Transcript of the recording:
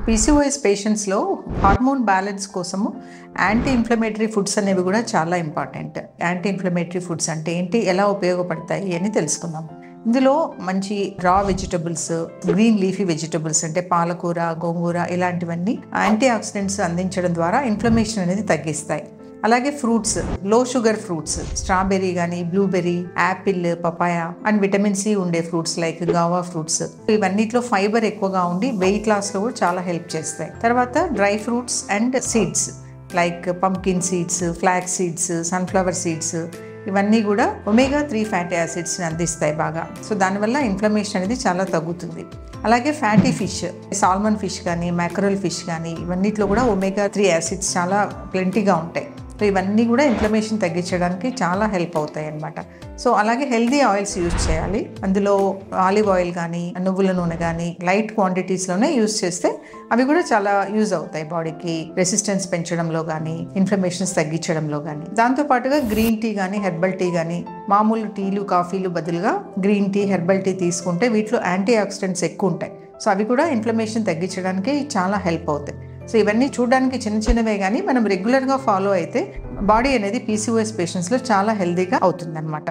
PCOS పేషెంట్స్లో hormone balance కోసము anti inflammatory foods అనేవి కూడా చాలా ఇంపార్టెంట్. యాంటీ ఇన్ఫ్లమేటరీ ఫుడ్స్ అంటే ఏంటి, ఎలా ఉపయోగపడతాయి అని తెలుసుకుందాం. ఇందులో మంచి రా వెజిటబుల్స్, గ్రీన్ లీఫీ వెజిటబుల్స్ అంటే పాలకూర, గోంగూర ఇలాంటివన్నీ యాంటీ ఆక్సిడెంట్స్ అందించడం ద్వారా ఇన్ఫ్లమేషన్ అనేది తగ్గిస్తాయి. అలాగే fruits, low sugar fruits, strawberry కానీ, blueberry, apple, papaya and vitamin C ఉండే ఫ్రూట్స్ లైక్ గావా ఫ్రూట్స్, ఇవన్నిట్లో ఫైబర్ ఎక్కువగా ఉండి వెయిట్ లాస్లో కూడా చాలా హెల్ప్ చేస్తాయి. తర్వాత dry fruits and seeds like pumpkin seeds, flax seeds, sunflower seeds, ఇవన్నీ కూడా ఒమేగా-3 ఫ్యాటీ యాసిడ్స్ని అందిస్తాయి బాగా. సో దానివల్ల ఇన్ఫ్లమేషన్ అనేది చాలా తగ్గుతుంది. అలాగే ఫ్యాటీ ఫిష్, సాల్మన్ ఫిష్ కానీ, మ్యాకరల్ ఫిష్ కానీ, ఇవన్నిట్లో కూడా ఒమేగా-3 యాసిడ్స్ చాలా ప్లెంటీగా ఉంటాయి. సో ఇవన్నీ కూడా ఇన్ఫ్లమేషన్ తగ్గించడానికి చాలా హెల్ప్ అవుతాయి అన్నమాట. సో అలాగే హెల్దీ ఆయిల్స్ యూజ్ చేయాలి. అందులో ఆలివ్ ఆయిల్ కానీ, నువ్వుల నూనె కానీ లైట్ క్వాంటిటీస్లోనే యూజ్ చేస్తే అవి కూడా చాలా యూజ్ అవుతాయి బాడీకి, రెసిస్టెన్స్ పెంచడంలో కానీ, ఇన్ఫ్లమేషన్స్ తగ్గించడంలో కానీ. దాంతోపాటుగా గ్రీన్ టీ కానీ, హెర్బల్ టీ కానీ, మామూలు టీలు కాఫీలు బదులుగా గ్రీన్ టీ, హెర్బల్ టీ తీసుకుంటే వీటిలో యాంటీ ఆక్సిడెంట్స్ ఎక్కువ ఉంటాయి. సో అవి కూడా ఇన్ఫ్లమేషన్ తగ్గించడానికి చాలా హెల్ప్ అవుతాయి. సో ఇవన్నీ చూడడానికి చిన్న చిన్నవే కానీ మనం రెగ్యులర్గా ఫాలో అయితే బాడీ అనేది పీసీఓఎస్ పేషెంట్స్లో చాలా హెల్తీగా అవుతుందన్నమాట.